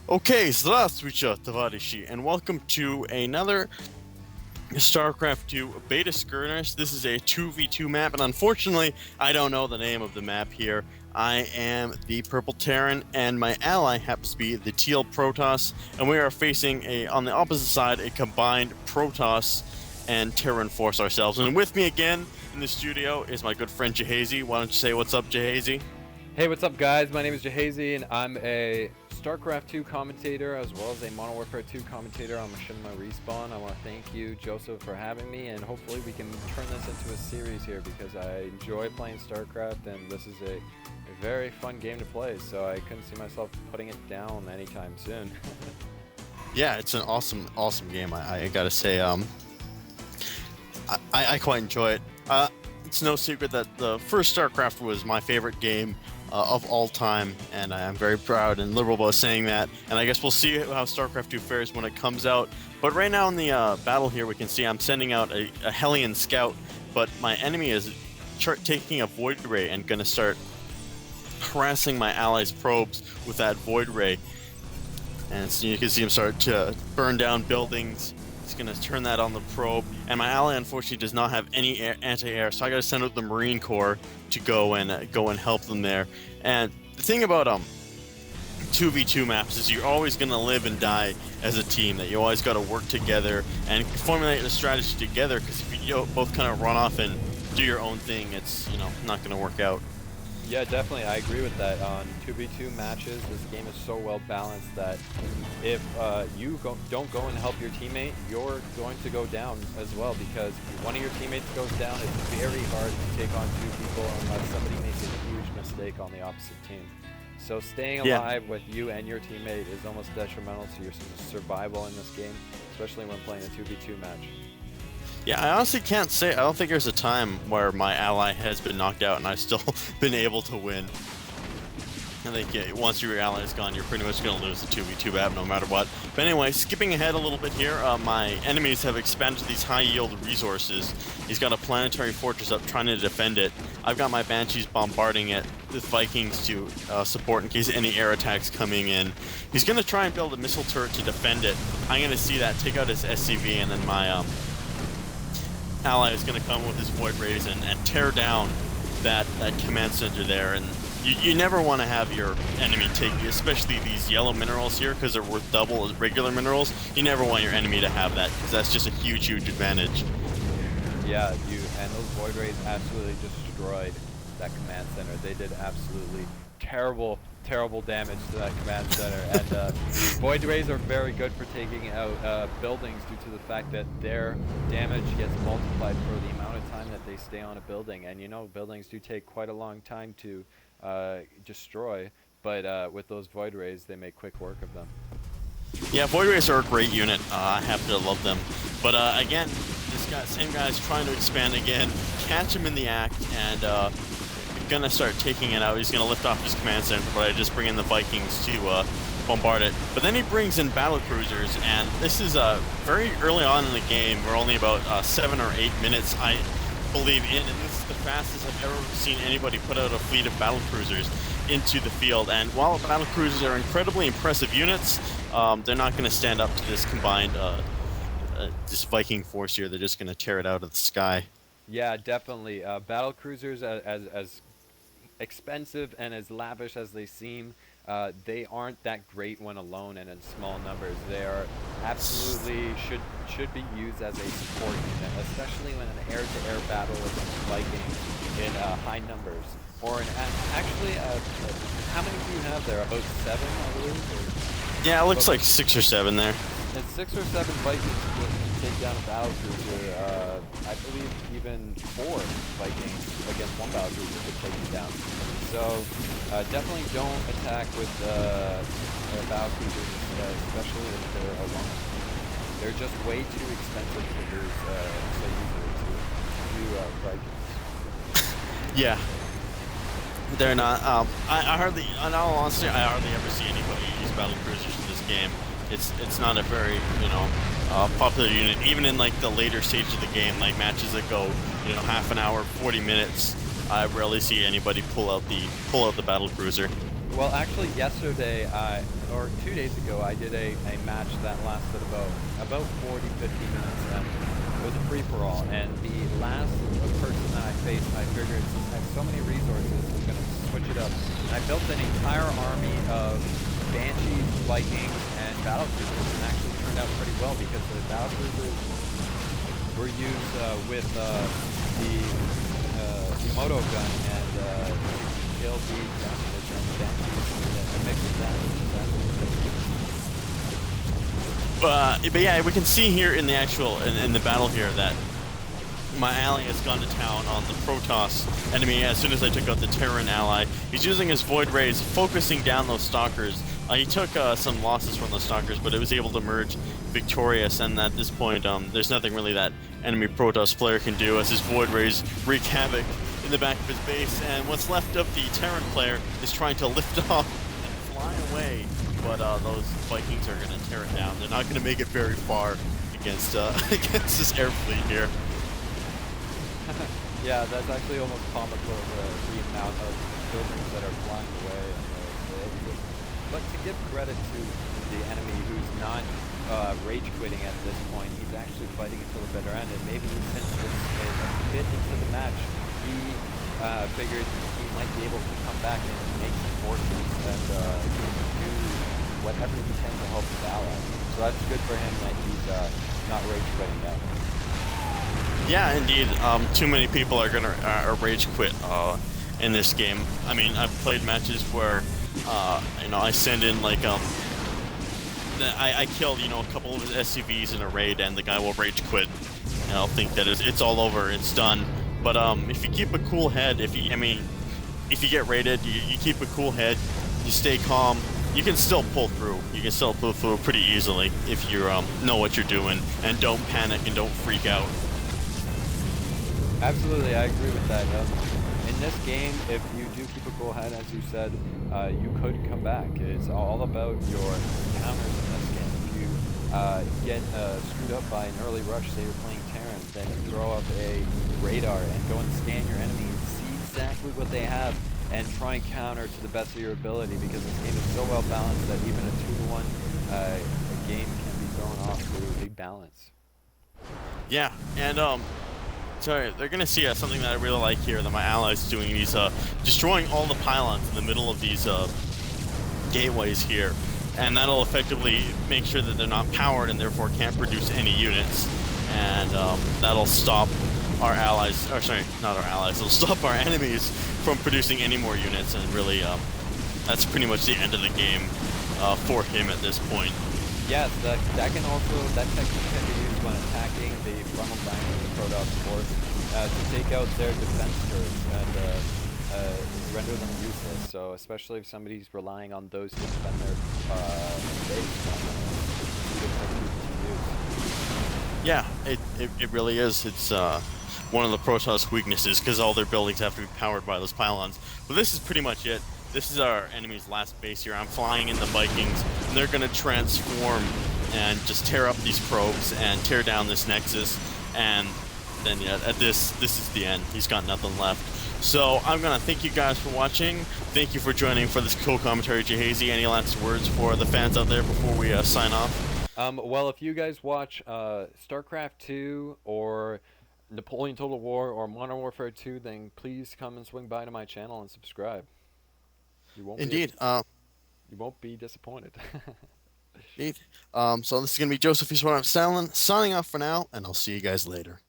Okay, здравствуйте, товарищи, and welcome to another Starcraft 2 beta skirmish. This is a 2v2 map, and unfortunately, I don't know the name of the map here. I am the purple Terran, and my ally happens to be the teal Protoss, and we are facing on the opposite side, a combined Protoss and Terran force ourselves. And with me again in the studio is my good friend Jahazy. Why don't you say what's up, Jahazy? Hey, what's up, guys? My name is Jahazy, and I'm a Starcraft 2 commentator as well as a Modern Warfare 2 commentator on Machinima Respawn. I want to thank you, Joseph, for having me, and hopefully we can turn this into a series here because I enjoy playing Starcraft, and this is a very fun game to play, so I couldn't see myself putting it down anytime soon. Yeah, it's an awesome game. I gotta say, I quite enjoy it. It's no secret that the first StarCraft was my favorite game of all time, and I'm very proud and liberal about saying that. And I guess we'll see how StarCraft 2 fares when it comes out. But right now in the battle here, we can see I'm sending out a Hellion scout, but my enemy is taking a Void Ray and gonna start harassing my allies' probes with that Void Ray. And so you can see him start to burn down buildings. He's going to turn that on the probe. And my ally, unfortunately, does not have any anti-air, so I got to send out the Marine Corps to go and help them there. And the thing about 2v2 maps is you're always going to live and die as a team, that you always got to work together and formulate a strategy together, because if you both kind of run off and do your own thing, it's not going to work out. Yeah, definitely. I agree with that. On 2v2 matches, this game is so well balanced that if you don't go and help your teammate, you're going to go down as well, because if one of your teammates goes down, it's very hard to take on two people unless somebody makes a huge mistake on the opposite team. So staying alive with you and your teammate is almost detrimental to your survival in this game, especially when playing a 2v2 match. Yeah, I honestly can't say. I don't think there's a time where my ally has been knocked out and I've still been able to win. I think once your ally is gone, you're pretty much going to lose the 2v2 map no matter what. But anyway, skipping ahead a little bit here, my enemies have expanded these high-yield resources. He's got a planetary fortress up trying to defend it. I've got my Banshees bombarding it with Vikings to support in case any air attacks coming in. He's going to try and build a missile turret to defend it. I'm going to see that, take out his SCV, and then my ally is going to come with his Void Rays and tear down that command center there. And you never want to have your enemy take, especially these yellow minerals here, because they're worth double as regular minerals. You never want your enemy to have that, because that's just a huge advantage. Yeah, and those Void Rays absolutely destroyed that command center. They did absolutely terrible damage to that command center, and Void Rays are very good for taking out buildings due to the fact that their damage gets multiplied for the amount of time that they stay on a building. And buildings do take quite a long time to destroy, but with those Void Rays, they make quick work of them. Yeah, Void Rays are a great unit. I have to love them. But again, same guy's trying to expand again, catch him in the act, and gonna start taking it out. He's gonna lift off his command center, but I just bring in the Vikings to bombard it. But then he brings in battle cruisers, and this is very early on in the game. We're only about 7 or 8 minutes, I believe, in, and this is the fastest I've ever seen anybody put out a fleet of battle cruisers into the field. And while battle cruisers are incredibly impressive units, they're not going to stand up to this combined this Viking force here. They're just going to tear it out of the sky. Yeah, definitely. Battle cruisers, as expensive and as lavish as they seem, they aren't that great when alone and in small numbers. They are absolutely should be used as a support unit, especially when an air-to-air battle against Vikings in high numbers. Or actually, how many do you have there? About 7, I believe. Yeah, it looks like 6 or 7 there. And 6 or 7 Vikings would take down a battle cruiser. I believe even 4 Vikings against 1 battle cruiser could take you down. So definitely don't attack with battle cruisers, especially if they're alone. They're just way too expensive figures, so usually to Vikings. Yeah. They're not. I hardly, in all honesty, I hardly ever see anybody use battle cruisers in this game. It's not a very popular unit, even in like the later stage of the game, like matches that go half an hour, 40 minutes. I rarely see anybody pull out the battle cruiser. Well, actually, yesterday, or 2 days ago, I did a match that lasted about 40, 50 minutes. It was a free-for-all, and the last person that I faced, I figured since I have so many resources, I'm going to switch it up. And I built an entire army of Banshees, Vikings, and Battlecruisers, and actually turned out pretty well because the Battlecruisers were used with the Yamato gun and kill the Banshees and Banshees and a mix of that. But yeah, we can see here in the actual in the battle here that my ally has gone to town on the Protoss enemy as soon as I took out the Terran ally. He's using his Void Rays, focusing down those Stalkers. He took some losses from those Stalkers, but it was able to emerge victorious, and at this point, there's nothing really that enemy Protoss player can do as his Void Rays wreak havoc in the back of his base, and what's left of the Terran player is trying to lift off and fly away, but those Vikings are going to tear it down. They're not going to make it very far against against this air fleet here. Yeah, that's actually almost comical, the amount of buildings that are flying away. But to give credit to the enemy who's not rage quitting at this point, he's actually fighting until the better end, and maybe since this is a bit into the match, he figured he might be able to come back and make some forces and do whatever he can to help his ally. So that's good for him that he's not rage quitting yet. Yeah, indeed. Too many people are gonna rage quit in this game. I mean, I've played matches where I send in like I killed a couple of SCVs in a raid, and the guy will rage quit, and I'll think that it's all over, it's done. But if you keep a cool head, if you get raided, you keep a cool head, you stay calm, you can still pull through. You can still pull through pretty easily if you know what you're doing and don't panic and don't freak out. Absolutely, I agree with that. In this game, if you do keep a cool head, as you said, you could come back. It's all about your counters in this game. If you get screwed up by an early rush, say you're playing Terran, then you throw up a radar and go and scan your enemy and see exactly what they have and try and counter to the best of your ability, because this game is so well balanced that even a 2-to-1 game can be thrown off through a balance. Yeah, and so they're gonna see something that I really like here that my allies doing. He's destroying all the pylons in the middle of these gateways here, and that'll effectively make sure that they're not powered and therefore can't produce any units, and that'll stop our allies, or sorry, not our allies, it'll stop our enemies from producing any more units, and really that's pretty much the end of the game for him at this point. Yes, that technique can be used when attacking the frontal line of the Protoss force to take out their defense turrets and render them useless. So especially if somebody's relying on those to defend their base, Yeah, it really is. It's one of the Protoss weaknesses, because all their buildings have to be powered by those pylons. But this is pretty much it. This is our enemy's last base here. I'm flying in the Vikings, and they're going to transform and just tear up these probes and tear down this Nexus. And then, yeah, this is the end. He's got nothing left. So I'm going to thank you guys for watching. Thank you for joining for this cool commentary, Jahazy. Any last words for the fans out there before we sign off? Well, if you guys watch Starcraft 2 or Napoleon Total War or Modern Warfare 2, then please come and swing by to my channel and subscribe. You won't Indeed. You won't be disappointed. Indeed. So this is going to be JosefVStalin signing off for now, and I'll see you guys later.